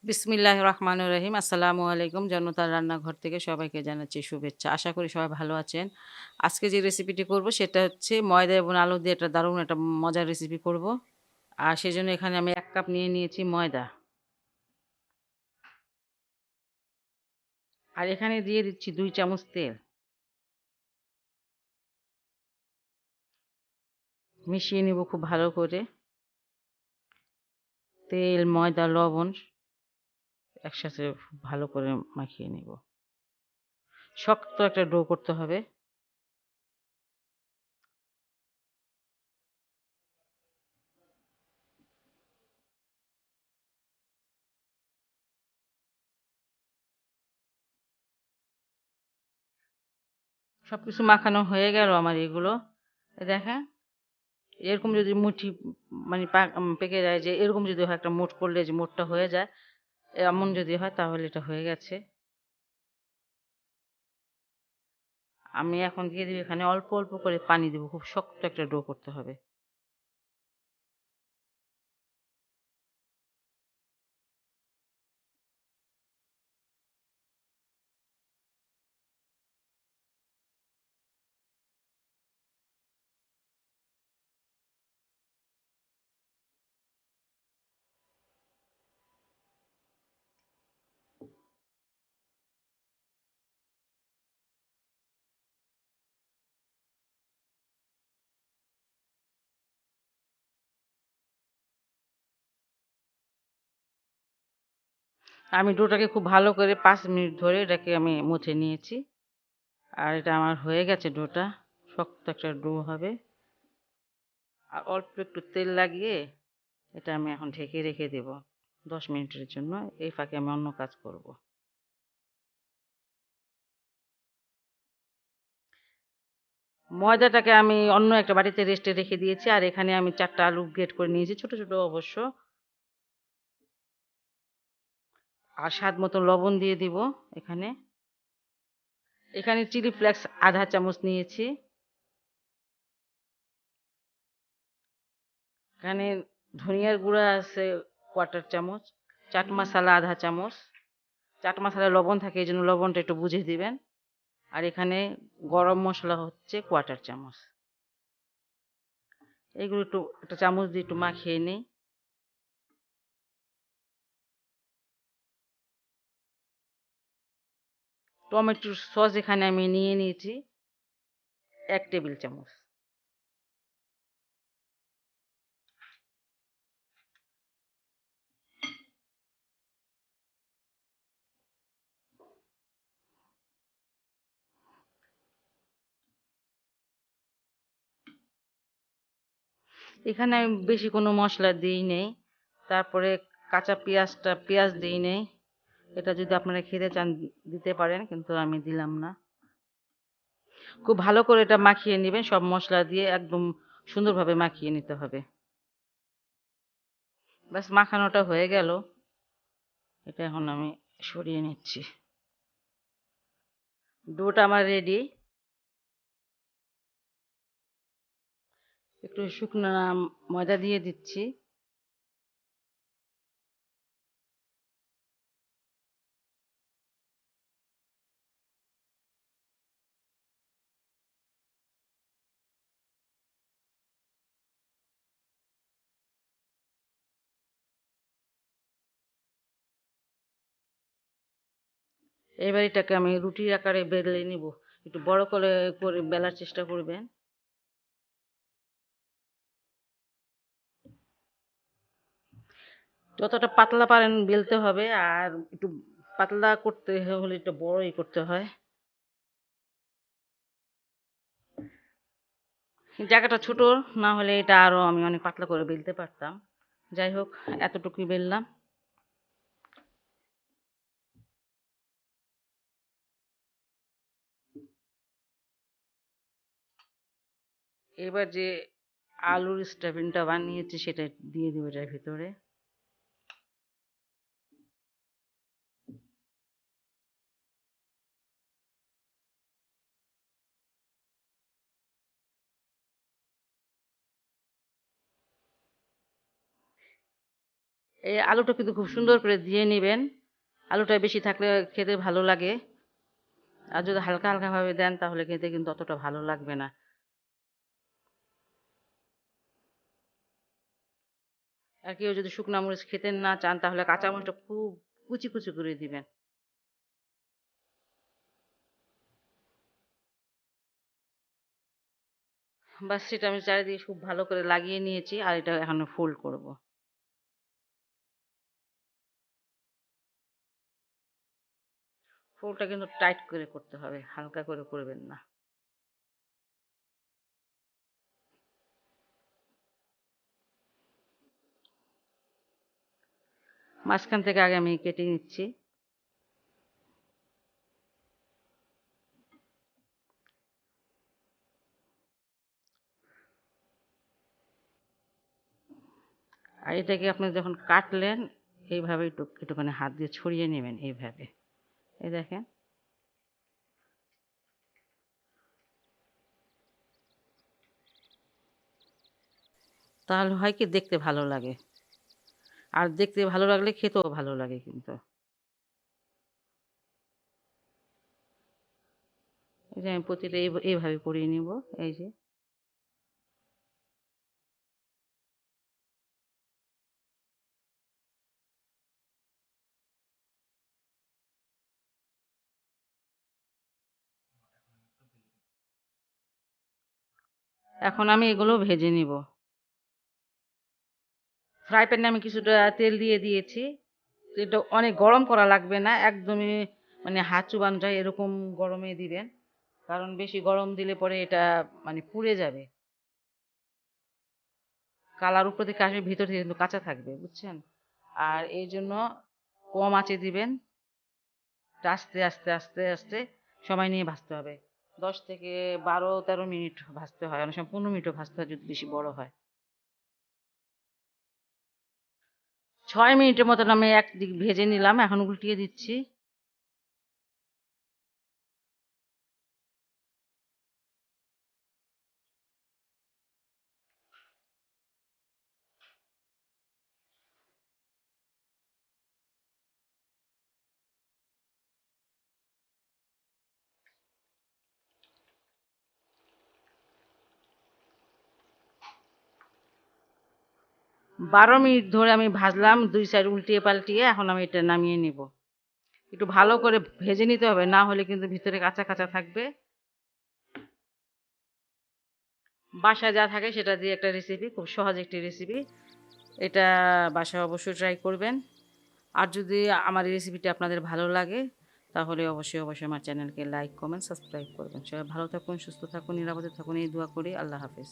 বিসমিল্লাহির রহমানির রহিম। আসসালামু আলাইকুম। জনতার রান্নাঘর থেকে সবাইকে জানাচ্ছি শুভেচ্ছা। আশা করি সবাই ভালো আছেন। আজকে যে রেসিপিটি করব সেটা হচ্ছে ময়দা এবং আলু দিয়ে একটা দারুণ একটা মজার রেসিপি করব। আর সেজন্য এখানে আমি ১ কাপ নিয়ে নিয়েছি ময়দা। আর এখানে দিয়ে দিচ্ছি ২ চামচ তেল। মিশিয়ে নিব খুব ভালো করে। তেল, ময়দা, লবণ একসাথে খুব ভালো করে মাখিয়ে নিব। শক্ত একটা ডো করতে হবে। সবকিছু মাখানো হয়ে গেল আমার এগুলো। দেখেন এরকম যদি মুঠি মানে পেকে যায় যে এরকম যদি হয় একটা মুঠ করলে যে মুঠটা হয়ে যায়, এমন যদি হয় তাহলে এটা হয়ে গেছে। আমি এখন দিয়ে দিব এখানে অল্প, অল্প করে পানি দিব। খুব শক্ত একটা ডো করতে হবে। আমি ডোটাকে খুব ভালো করে ৫ মিনিট ধরে এটাকে আমি মুছে নিয়েছি। আর এটা আমার হয়ে গেছে ডোটা। শক্ত একটা ডো হবে। আর অল্প একটু তেল লাগিয়ে এটা আমি এখন ঢেকে রেখে দেব ১০ মিনিটের জন্য। এই ফাঁকে আমি অন্য কাজ করব। ময়দাটাকে আমি অন্য একটা বাটিতে রেস্টে রেখে দিয়েছি। আর এখানে আমি ৪ টা আলু গ্রেট করে নিয়েছি, ছোট, ছোট অবশ্য। আর স্বাদ মতো লবণ দিয়ে দিব এখানে। এখানে চিলি ফ্লেক্স ১/২ চামচ নিয়েছি। এখানে ধনিয়ার গুঁড়া আছে ১/৪ চামচ। চাট মশলা ১/২ চামচ। চাট মশলায় লবণ থাকে এইজন্য লবণটা একটু বুঝে দিবেন। আর এখানে গরম মসলা হচ্ছে ১/৪ চামচ। এগুলো একটু একটা চামচ দিয়ে একটু মাখিয়ে নেই। টমেটোর সস এখানে আমি নিয়ে নিয়েছি ১ টেবিল চামচ। এখানে আমি বেশি কোনো মসলা দিই নেই। তারপরে কাঁচা পেঁয়াজ দিই নেই। এটা যদি আপনারা খেতে চান দিতে পারেন, কিন্তু আমি দিলাম না। খুব ভালো করে এটা মাখিয়ে নিবেন, সব মসলা দিয়ে একদম সুন্দরভাবে মাখিয়ে নিতে হবে। ব্যাস মাখানোটা হয়ে গেল। এটা এখন আমি সরিয়ে নিচ্ছি। ডোটা আমার রেডি। একটু শুকনো ময়দা দিয়ে দিচ্ছি। এবার এটাকে আমি রুটির আকারে বেলে নিব। একটু বড় করে বেলার চেষ্টা করবেন। যতটা পাতলা পারেন বেলতে হবে। আর একটু পাতলা করতে হলে একটু বড়ই করতে হয়। জায়গাটা ছোট না হলে এটা আরো আমি অনেক পাতলা করে বেলতে পারতাম। যাই হোক, এতটুকুই বেললাম। এবার যে আলুর স্টাফিংটা বানিয়েছি সেটা দিয়ে দিব এটার ভিতরে। এই আলুটা কিন্তু খুব সুন্দর করে দিয়ে নেবেন। আলুটা বেশি থাকলে খেতে ভালো লাগে, আর যদি হালকা হালকা ভাবে দেন তাহলে খেতে কিন্তু অতটা ভালো লাগবে না। আর কেউ যদি শুকনা মরিচ খেতে না চান তাহলে কাঁচা মরিচটা খুব কুচি কুচি করে দিবেন। বাস সেটা আমি চারিদিকে খুব ভালো করে লাগিয়ে নিয়েছি, আর এটা এখন ফোল্ড করব। ফোল্ডটা কিন্তু টাইট করে করতে হবে, হালকা করে করবেন না। মাঝখান থেকে আগে আমি কেটে নিচ্ছি। আর এটাকে আপনি যখন কাটলেন এইভাবে একটুখানি হাত দিয়ে ছড়িয়ে নেবেন এইভাবে। এই দেখেন, তাহলে হয় কি দেখতে ভালো লাগে, আর দেখতে ভালো লাগলে খেতেও ভালো লাগে কিন্তু। এই যে আমি প্রতিটা এইভাবে করিয়ে নিব। এই যে এখন আমি এগুলো ভেজে নিব। ফ্রাই প্যানে আমি কিছুটা তেল দিয়ে দিয়েছি। তেলটা অনেক গরম করা লাগবে না, একদমই মানে হাত চুবানো যায় এরকম গরমে দিবেন, কারণ বেশি গরম দিলে পরে এটা মানে পুড়ে যাবে। কালার উপর থেকে আসবে, ভিতর থেকে কিন্তু কাঁচা থাকবে, বুঝছেন? আর এই জন্য কম আঁচে দিবেন। আস্তে আস্তে আস্তে আস্তে সময় নিয়ে ভাজতে হবে। 10 থেকে 12-13 মিনিট ভাজতে হয়, অনেক সময় 15 মিনিটও ভাজতে হয় যদি বেশি বড় হয়। 6 মিনিটের মতন আমি একদিক ভেজে নিলাম, এখন উল্টিয়ে দিচ্ছি। 12 মিনিট ধরে আমি ভাজলাম, 2 সাইড উল্টিয়ে পাল্টিয়ে। এখন আমি এটা নামিয়ে নিব। একটু ভালো করে ভেজে নিতে হবে, না হলে কিন্তু ভিতরে কাঁচা কাঁচা থাকবে। বাসায় যা থাকে সেটা দিয়ে একটা রেসিপি, খুব সহজ একটি রেসিপি। এটা বাসায় অবশ্যই ট্রাই করবেন। আর যদি আমার এই রেসিপিটি আপনাদের ভালো লাগে তাহলে অবশ্যই অবশ্যই আমার চ্যানেলকে লাইক কমেন্ট সাবস্ক্রাইব করবেন। সবাই ভালো থাকুন, সুস্থ থাকুন, নিরাপদে থাকুন, এই দোয়া করি। আল্লাহ হাফেজ।